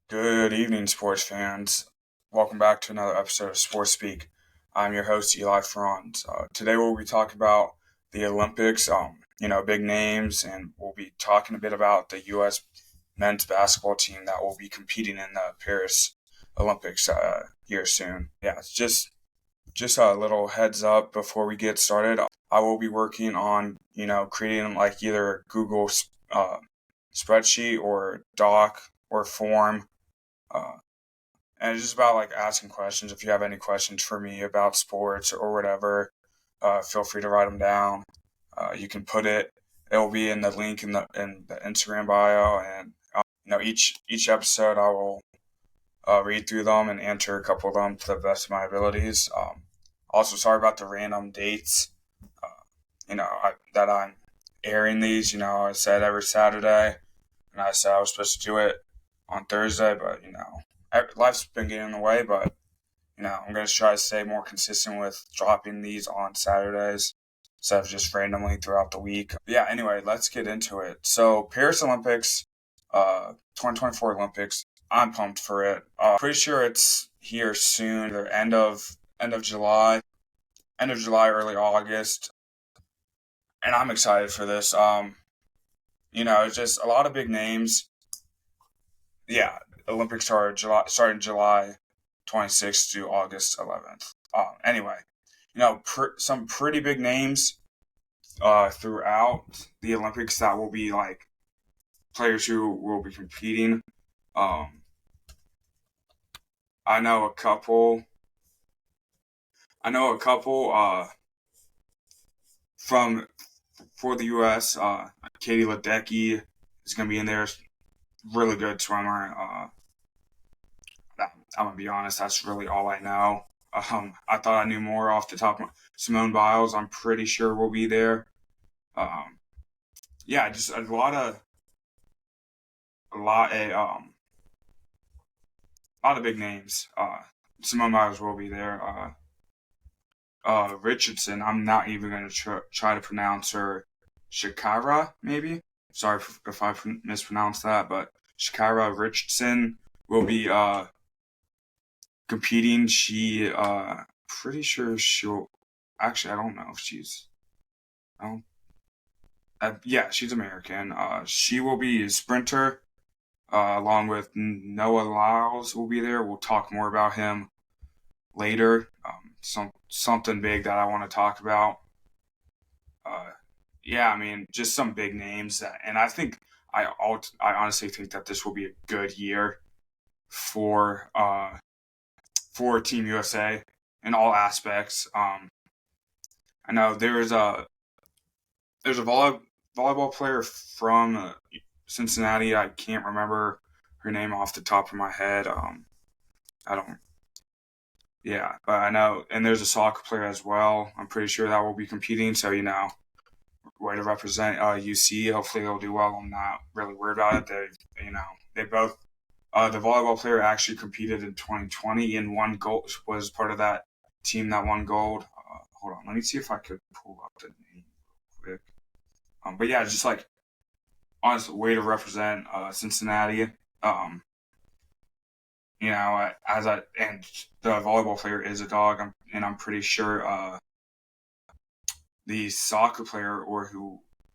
Good evening, sports fans. Welcome back to another episode of Sports Speak. I'm your host, Eli Franz. Today we'll be talking about the Olympics, big names, and we'll be talking a bit about the U.S. men's basketball team that will be competing in the Paris Olympics here soon. Yeah, it's just a little heads up before we get started. I will be working on, creating like either a Google spreadsheet or doc or form uh, and it's just about like asking questions. If you have any questions for me about sports or whatever, feel free to write them down. You can put it. It will be in the link in the Instagram bio, and each episode I will read through them and answer a couple of them to the best of my abilities. Also, sorry about the random dates. Uh, that I'm airing these. I said every Saturday, and I said I was supposed to do it on Thursday, but life's been getting in the way. But I'm gonna try to stay more consistent with dropping these on Saturdays instead of just randomly throughout the week. But yeah. Anyway, let's get into it. So Paris Olympics, 2024 Olympics. I'm pumped for it. Pretty sure it's here soon. The end of July, early August, and I'm excited for this. It's just a lot of big names. Yeah, Olympics starting July 26th to August 11th. Anyway, some pretty big names throughout the Olympics that will be like players who will be competing. Um, I know a couple. From for the U.S. Katie Ledecky is going to be in there. Really good swimmer. I'm gonna be honest. That's really all I know. I thought I knew more off the top of Simone Biles. I'm pretty sure will be there. Um, yeah, just a lot of big names. Simone Biles will be there. Richardson. I'm not even gonna try to pronounce her. Shakira, maybe. Sorry if I mispronounced that, but Shakira Richardson will be competing. She pretty sure she'll. Actually, I don't know if she's. I don't. Yeah, she's American. She will be a sprinter. Along with Noah Lyles will be there. We'll talk more about him later. Something big that I want to talk about. Uh, yeah, I mean, just some big names and I think I honestly think that this will be a good year for Team USA in all aspects. I know there's a volleyball player from Cincinnati. I can't remember her name off the top of my head. I don't. Yeah, but I know, and there's a soccer player as well. I'm pretty sure that will be competing. So way to represent UC. Hopefully they'll do well. I'm not really worried about it. They both. The volleyball player actually competed in 2020 and won gold. Was part of that team that won gold. Hold on, let me see if I could pull up the name real quick. But yeah, just like honest way to represent Cincinnati. Um, and the volleyball player is a dog, and I'm pretty sure the soccer player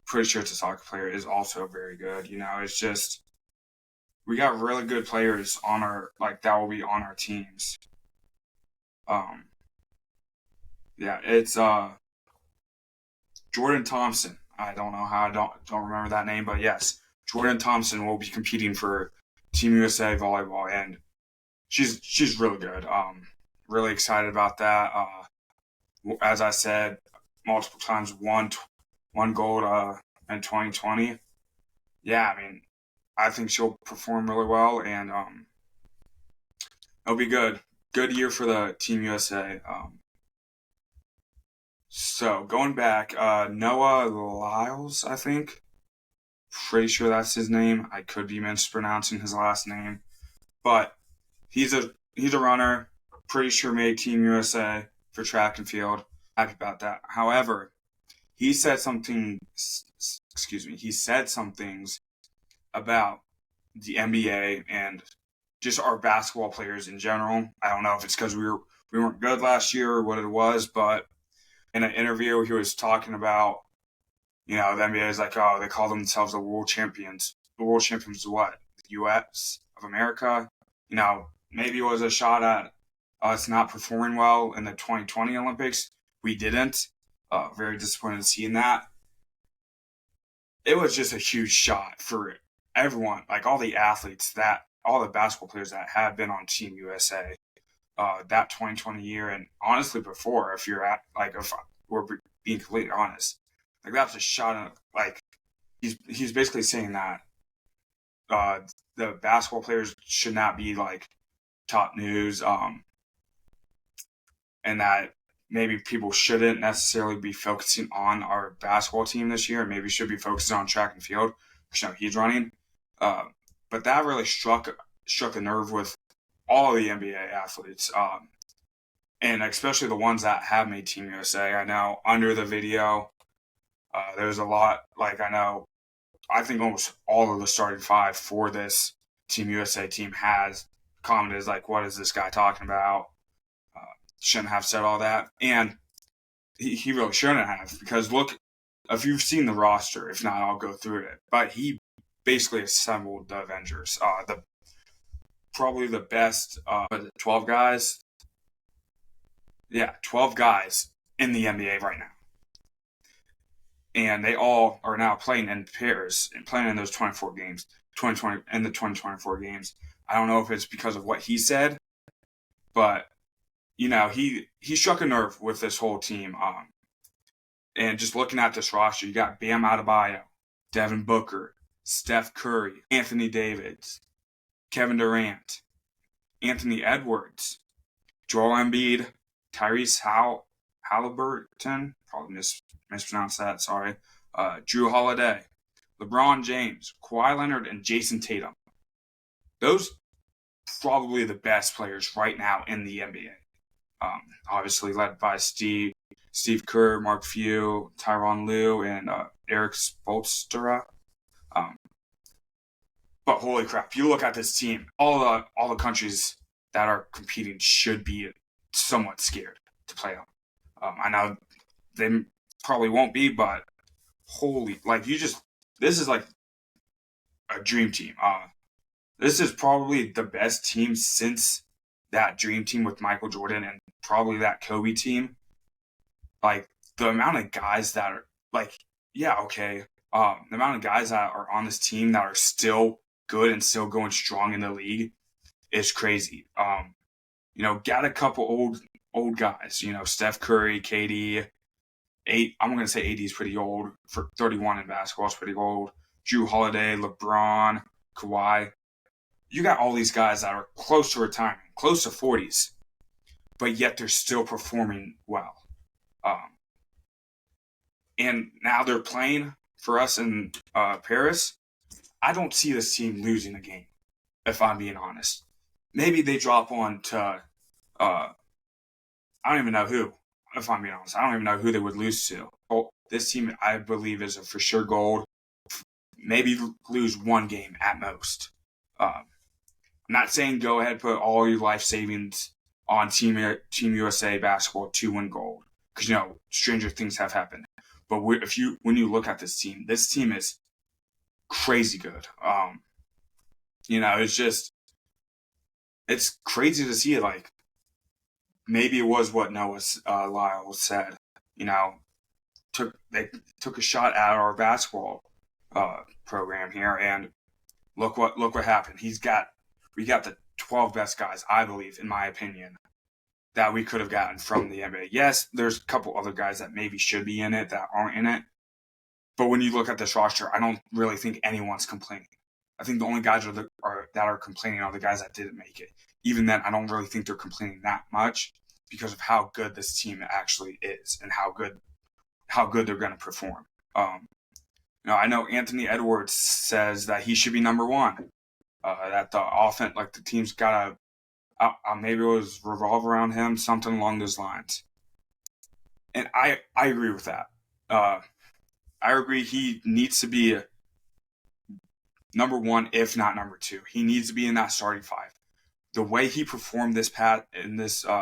pretty sure it's a soccer player is also very good. It's just we got really good players on our that will be on our teams. Um, yeah, it's Jordan Thompson. I don't know how I don't remember that name, but yes, Jordan Thompson will be competing for Team USA volleyball, and she's really good. Really excited about that. As I said multiple times, one gold in 2020. Yeah, I mean, I think she'll perform really well, and it'll be good. Good year for the Team USA. So going back, Noah Lyles, I think. Pretty sure that's his name. I could be mispronouncing his last name, but he's a runner. Pretty sure made Team USA for track and field. Happy about that. However, he said something. Excuse me. He said some things about the NBA and just our basketball players in general. I don't know if it's because we weren't good last year or what it was, but in an interview he was talking about, the NBA is like, oh, they call themselves the world champions. The world champions of what? The U.S. of America. Maybe it was a shot at us not performing well in the 2020 Olympics. We didn't. Very disappointed in seeing that. It was just a huge shot for everyone, like all the athletes, all the basketball players that have been on Team USA that 2020 year, and honestly before, if we're being completely honest, like that's a shot at, like he's basically saying that the basketball players should not be like top news, and that maybe people shouldn't necessarily be focusing on our basketball team this year, and maybe should be focusing on track and field, which he's running. But that really struck a nerve with all of the NBA athletes, and especially the ones that have made Team USA. I know under the video, there's a lot, I think almost all of the starting five for this Team USA team has commented like, what is this guy talking about? Shouldn't have said all that. And he really shouldn't have, because look, if you've seen the roster, if not, I'll go through it. But he basically assembled the Avengers. Probably the best, 12 guys? Yeah, 12 guys in the NBA right now. And they all are now playing in pairs and playing in those 24 games, 2024 games. I don't know if it's because of what he said, but he struck a nerve with this whole team. And just looking at this roster, you got Bam Adebayo, Devin Booker, Steph Curry, Anthony Davis, Kevin Durant, Anthony Edwards, Joel Embiid, Tyrese Halliburton, probably mispronounced that, sorry, Drew Holiday, LeBron James, Kawhi Leonard, and Jason Tatum. Those probably the best players right now in the NBA. Obviously led by Steve Kerr, Mark Few, Tyronn Lue, and Eric Spoelstra. But holy crap, you look at this team, all the countries that are competing should be somewhat scared to play them. I know they probably won't be, but this is like a dream team. This is probably the best team since that dream team with Michael Jordan, and probably that Kobe team. Like, the amount of guys that are the amount of guys that are on this team that are still good and still going strong in the league is crazy. Got a couple old guys, Steph Curry, KD, I'm going to say AD is pretty old. For 31 in basketball is pretty old. Drew Holiday, LeBron, Kawhi. You got all these guys that are close to retirement, close to 40s, but yet they're still performing well. And now they're playing for us in Paris. I don't see this team losing a game, if I'm being honest. Maybe they drop on to, I don't even know who, if I'm being honest. I don't even know who they would lose to. This team, I believe, is a for sure gold. Maybe lose one game at most. I'm not saying go ahead, put all your life savings on Team USA basketball to win gold, because stranger things have happened. But when you look at this team is crazy good. It's crazy to see it. Like, maybe it was what Noah Lyle said. They took a shot at our basketball program here, and look what happened. We got the 12 best guys, I believe, in my opinion, that we could have gotten from the NBA. Yes, there's a couple other guys that maybe should be in it that aren't in it. But when you look at this roster, I don't really think anyone's complaining. I think the only guys that are complaining are the guys that didn't make it. Even then, I don't really think they're complaining that much because of how good this team actually is and how good they're going to perform. I know Anthony Edwards says that he should be number one. That the offense, the team's got to, maybe it was revolve around him, something along those lines. And I agree with that. I agree he needs to be number one, if not number two. He needs to be in that starting five. the way he performed this in the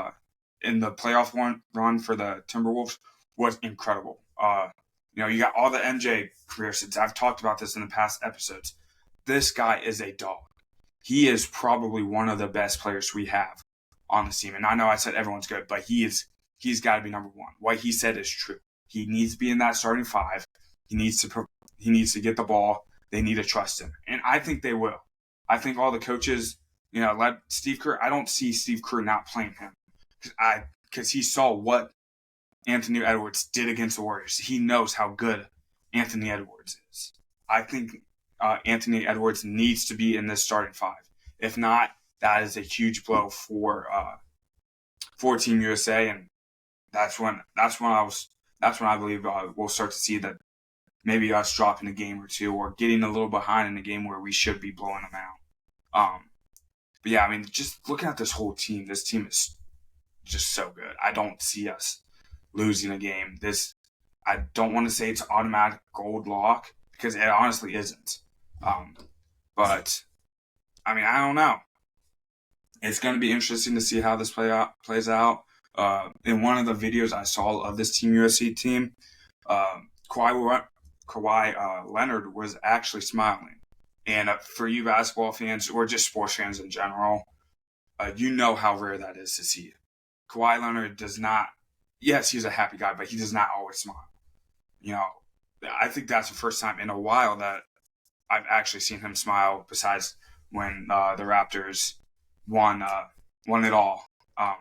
playoff run for the Timberwolves was incredible. You got all the MJ career stats. I've talked about this in the past episodes. This guy is a dog. He is probably one of the best players we have on the team. And I know I said everyone's good, but he's got to be number one. What he said is true. He needs to be in that starting five. He needs to get the ball. They need to trust him, and I think they will. I think all the coaches, led Steve Kerr. I don't see Steve Kerr not playing him because he saw what Anthony Edwards did against the Warriors. He knows how good Anthony Edwards is. I think Anthony Edwards needs to be in this starting five. If not, that is a huge blow for Team USA, and that's when I believe we'll start to see that maybe us dropping a game or two or getting a little behind in a game where we should be blowing them out. But yeah, I mean, just looking at this whole team, this team is just so good. I don't see us losing a game. I don't want to say it's automatic gold lock because it honestly isn't. But I mean, I don't know. It's going to be interesting to see how this plays out. In one of the videos I saw of this Team USA team, Kawhi Leonard was actually smiling. And for you basketball fans or just sports fans in general, you know how rare that is to see. Kawhi Leonard does not, yes, he's a happy guy, but he does not always smile. I think that's the first time in a while that I've actually seen him smile besides when the Raptors won it all. But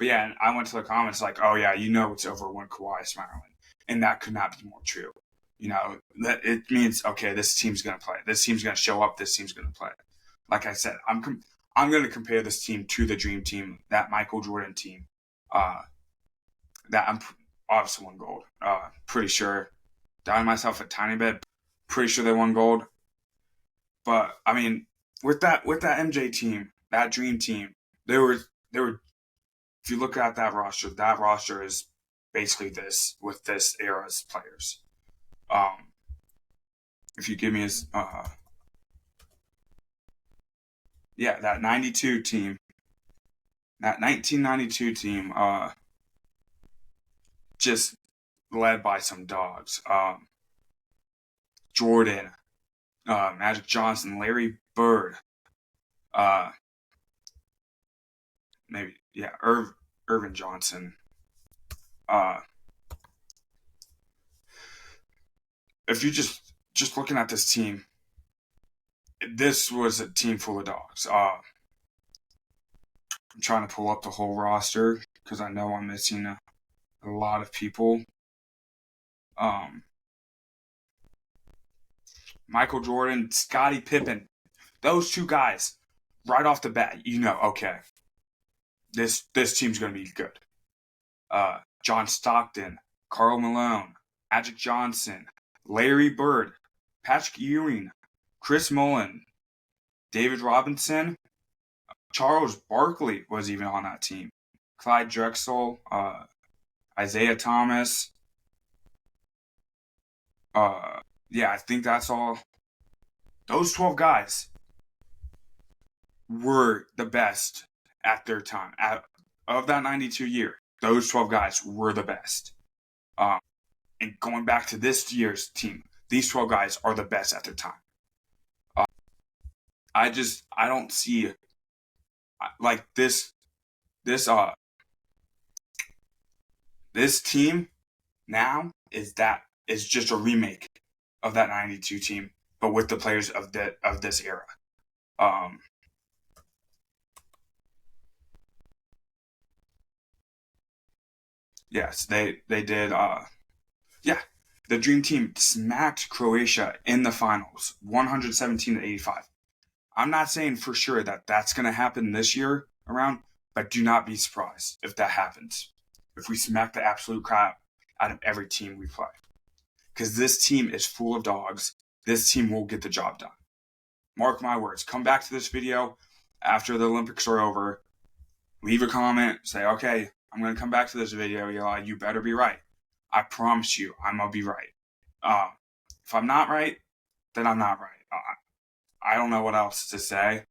yeah, and I went to the comments like, oh yeah, it's over when Kawhi is smiling. And that could not be more true. That it means, okay, this team's going to play. This team's going to show up. This team's going to play. Like I said, I'm going to compare this team to the Dream Team, that Michael Jordan team. That I'm obviously won gold. Pretty sure. Doubting myself a tiny bit. Pretty sure they won gold. But I mean, with that MJ team, that Dream Team, they were. If you look at that roster is basically this with this era's players. If you give me his, that 92 team, that 1992 team, just led by some dogs. Jordan, Magic Johnson, Larry Bird, Irvin Johnson. If you just looking at this team, this was a team full of dogs. I'm trying to pull up the whole roster because I know I'm missing a lot of people. Michael Jordan, Scottie Pippen, those two guys, right off the bat, okay, this team's going to be good. John Stockton, Karl Malone, Magic Johnson, Larry Bird, Patrick Ewing, Chris Mullin, David Robinson, Charles Barkley was even on that team. Clyde Drexel, Isaiah Thomas. I think that's all. Those 12 guys were the best at their time. Of that 92 year, those 12 guys were the best. And going back to this year's team, these 12 guys are the best at their time. I don't see like this team now is just a remake of that 92 team, but with the players of this era. Yes, they did. The Dream Team smacked Croatia in the finals, 117-85. I'm not saying for sure that that's going to happen this year around, but do not be surprised if that happens. If we smack the absolute crap out of every team we play. Because this team is full of dogs. This team will get the job done. Mark my words. Come back to this video after the Olympics are over. Leave a comment. Say, okay, I'm going to come back to this video. You better be right. I promise you, I'm going to be right. If I'm not right, then I'm not right. I don't know what else to say.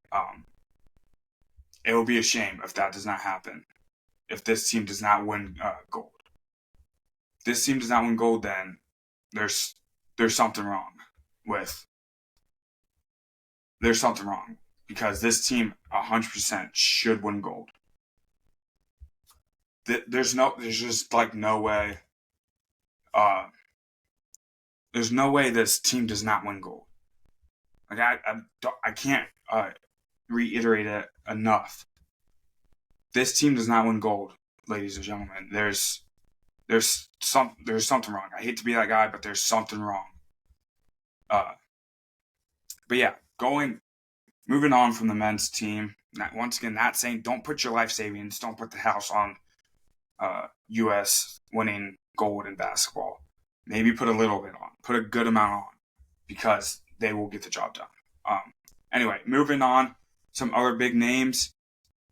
it will be a shame if that does not happen. If this team does not win gold, this team does not win gold, then there's something wrong with there's something wrong because this team 100% should win gold. There's just like no way. There's no way this team does not win gold. Like I can't reiterate it enough. This team does not win gold, ladies and gentlemen. There's something wrong. I hate to be that guy, but there's something wrong. But yeah, moving on from the men's team. Once again, not saying don't put your life savings, don't put the house on U.S. winning gold in basketball. Maybe put a little bit on, put a good amount on, because they will get the job done. Anyway, moving on. Some other big names.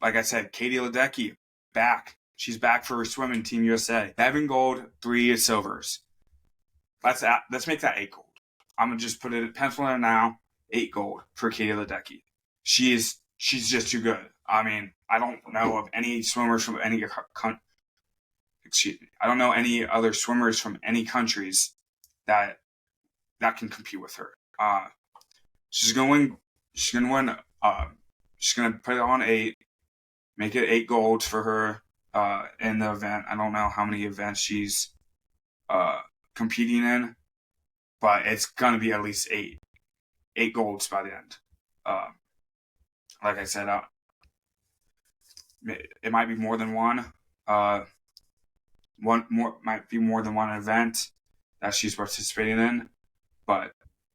Like I said, Katie Ledecky, back. She's back for her swimming Team USA. 7 gold, 3 silvers. Let's make that 8 gold. I'm going to just pencil in now, 8 gold for Katie Ledecky. She's just too good. I mean, I don't know of any swimmers from any I don't know any other swimmers from any countries that can compete with her. She's gonna win. She's gonna win. She's gonna put it on 8, make it 8 golds for her in the event. I don't know how many events she's competing in, but it's gonna be at least 8 golds by the end. Like I said, it might be more than one. Might be more than one event that she's participating in, but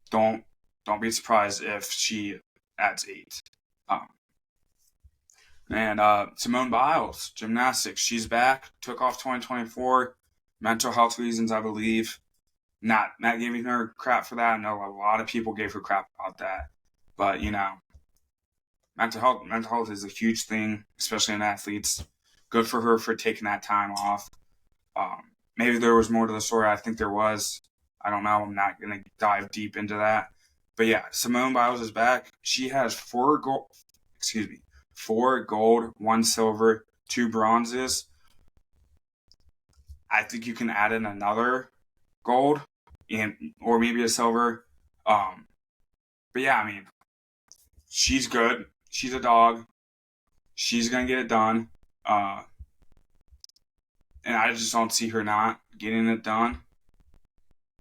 don't be surprised if she adds 8. And Simone Biles, gymnastics, she's back. Took off 2024, mental health reasons, I believe. Not giving her crap for that. I know a lot of people gave her crap about that, but mental health is a huge thing, especially in athletes. Good for her for taking that time off. Maybe there was more to the story. I think there was. I don't know. I'm not going to dive deep into that. But yeah, Simone Biles is back. She has 4 gold, 1 silver, 2 bronzes. I think you can add in another gold or maybe a silver. But yeah, I mean, she's good. She's a dog. She's going to get it done. And I just don't see her not getting it done.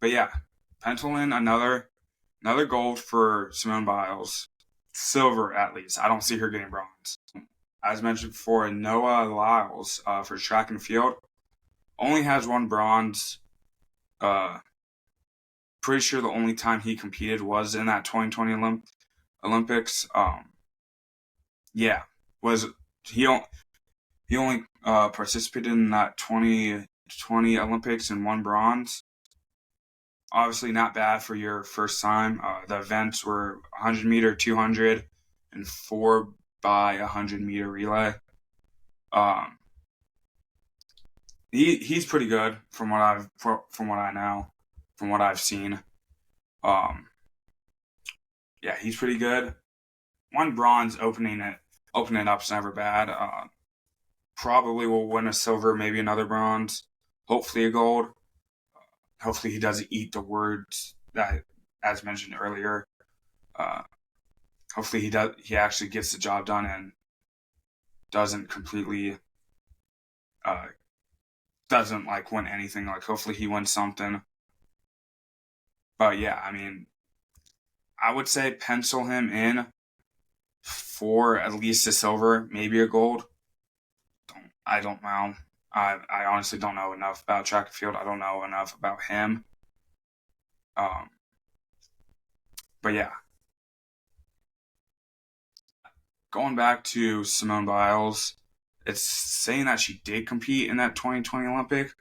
But yeah, pencil in another gold for Simone Biles. Silver, at least. I don't see her getting bronze. As mentioned before, Noah Lyles for track and field only has 1 bronze. Pretty sure the only time he competed was in that 2020 Olympics. Yeah, was he only participated in that 2020 Olympics and 1 bronze. Obviously not bad for your first time. The events were 100 meter, 200, and 4 by 100 meter relay. He's pretty good from what I know, from what I've seen. Yeah, he's pretty good. 1 bronze opening up's never bad. Probably will win a silver, maybe another bronze, hopefully a gold. Hopefully he doesn't eat the words that, as mentioned earlier. Hopefully he actually gets the job done and doesn't completely doesn't like win anything. Like hopefully he wins something. But yeah, I mean, I would say pencil him in for at least a silver, maybe a gold. I don't know. I honestly don't know enough about track and field. I don't know enough about him. But yeah. Going back to Simone Biles, it's saying that she did compete in that 2020 Olympic.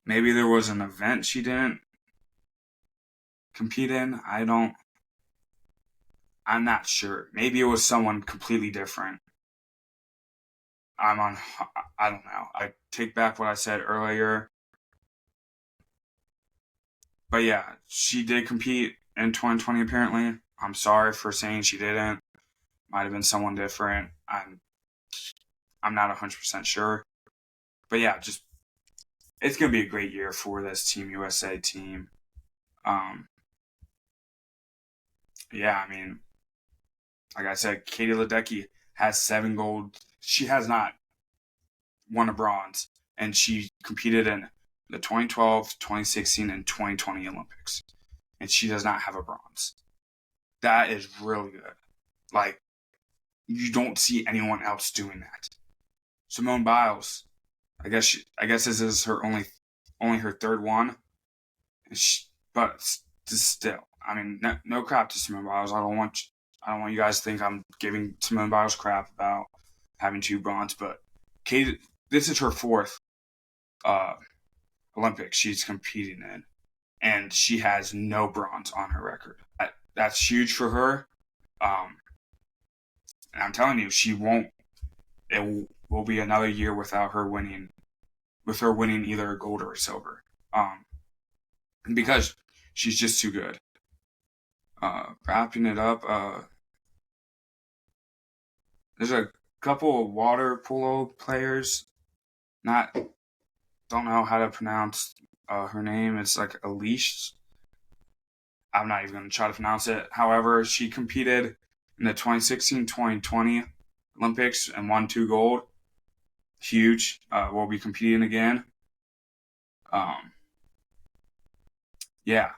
Maybe there was an event she didn't compete in. I'm not sure. Maybe it was someone completely different. I don't know. I take back what I said earlier. But yeah, she did compete in 2020 apparently. I'm sorry for saying she didn't. Might have been someone different. I'm not 100% sure. But yeah, just it's going to be a great year for this Team USA team. Um, yeah, I mean, like I said, Katie Ledecky has 7 gold. She has not won a bronze, and she competed in the 2012, 2016, and 2020 Olympics, and she does not have a bronze. That is really good. Like, you don't see anyone else doing that. Simone Biles, I guess this is her only her third one, but still, I mean, no crap to Simone Biles. I don't want you guys to think I'm giving Simone Biles crap about having 2 bronze, but Kate, this is her 4th uh, Olympics she's competing in, and she has no bronze on her record. That's huge for her. And I'm telling you, she won't. Will be another year without her winning, either a gold or a silver, because she's just too good. Wrapping it up, there's a couple of water polo players. Don't know how to pronounce her name. It's like Elise. I'm not even going to try to pronounce it. However, she competed in the 2016-2020 Olympics and won 2 gold. Huge. Will be competing again. Yeah,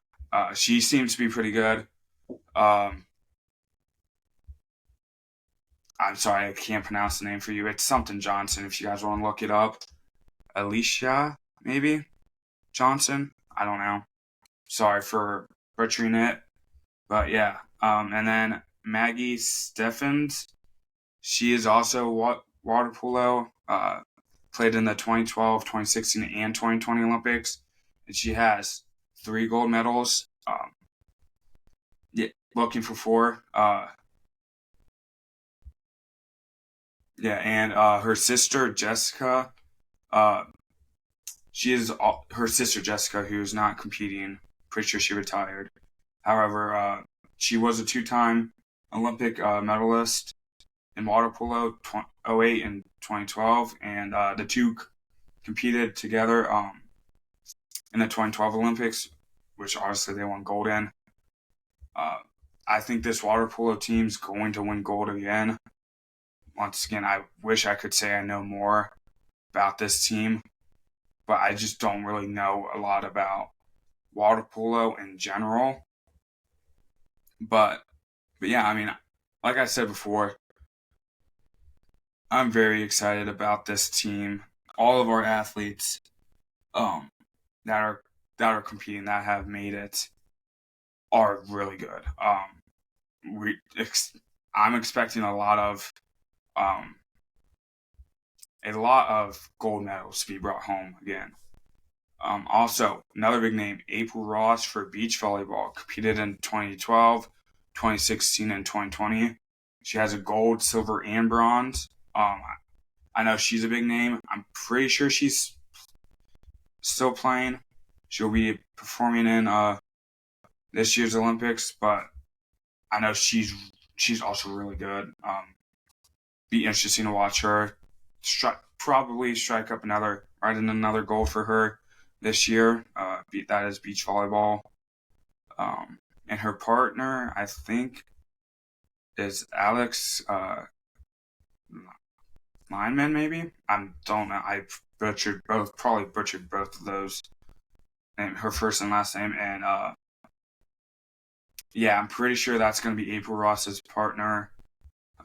she seems to be pretty good. I'm sorry, I can't pronounce the name for you. It's something Johnson. If you guys want to look it up, Alicia maybe Johnson. I don't know. Sorry for butchering it, but yeah. And then Maggie Steffens. She is also water polo. Played in the 2012, 2016, and 2020 Olympics, and she has 3 gold medals. Yeah, looking for 4. Yeah, and her sister Jessica. She is her sister Jessica, who is not competing. Pretty sure she retired. However, she was a 2-time Olympic medalist in water polo, 2008 and 2012, and the two competed together in the 2012 Olympics, which obviously they won gold in. I think this water polo team's going to win gold again. Once again, I wish I could say I know more about this team, but I just don't really know a lot about water polo in general. But yeah, I mean, like I said before, I'm very excited about this team. All of our athletes, um, that are competing, that have made it, are really good. I'm expecting um, a lot of gold medals to be brought home again. Also, another big name, April Ross for beach volleyball, competed in 2012, 2016, and 2020. She has a gold, silver, and bronze. I know she's a big name. I'm pretty sure she's still playing. She'll be performing in this year's Olympics, but I know she's also really good. Be interesting to watch her. Probably strike up another goal for her this year. That is beach volleyball. And her partner, I think, is Alex Lineman. Maybe I don't know. I probably butchered both of those. And her first and last name, and yeah, I'm pretty sure that's going to be April Ross's partner.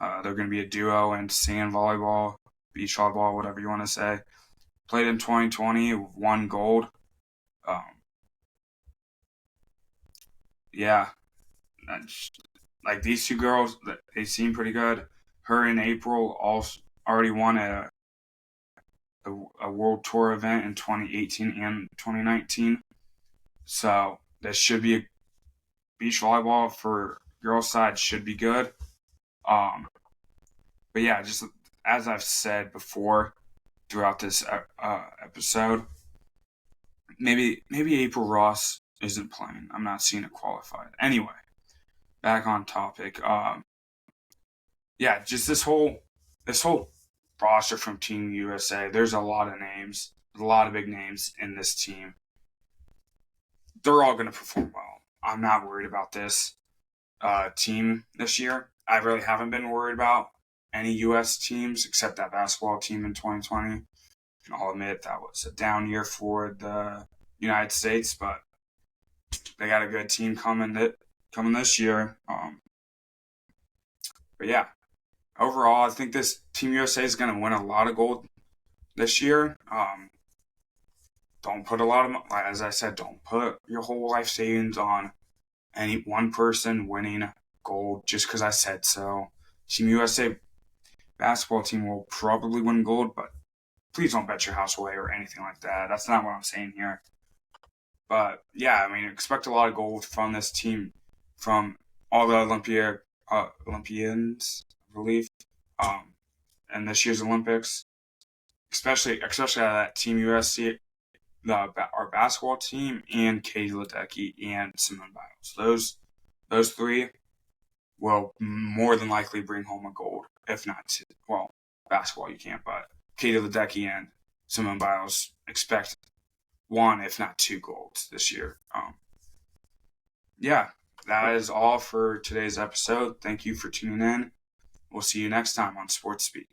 They're going to be a duo in sand volleyball, beach volleyball, whatever you want to say. Played in 2020, won gold. Yeah, like these 2 girls, they seem pretty good. Her and April also already won a world tour event in 2018 and 2019. So this should be beach volleyball for girls' side should be good. But yeah, just as I've said before throughout this episode, maybe April Ross isn't playing. I'm not seeing it qualified. Anyway, back on topic. yeah, just this whole roster from Team USA. There's a lot of names, a lot of big names in this team. They're all going to perform well. I'm not worried about this team this year. I really haven't been worried about any U.S. teams except that basketball team in 2020. And I'll admit that was a down year for the United States, but they got a good team coming this year. But yeah, overall, I think this Team USA is going to win a lot of gold this year. Don't put a lot of, as I said, don't put your whole life savings on any one person winning gold just because I said so. Team USA basketball team will probably win gold, but please don't bet your house away or anything like that. That's not what I'm saying here. But yeah, I mean, expect a lot of gold from this team, from all the Olympians, I believe, um, in this year's Olympics, especially out of that Team USC, our basketball team, and Katie Ledecky and Simone Biles. Those three will more than likely bring home a gold, if not two. Well, basketball you can't, but Katie Ledecky and Simone Biles expect one, if not two golds this year. Yeah, that is all for today's episode. Thank you for tuning in. We'll see you next time on Sports Speak.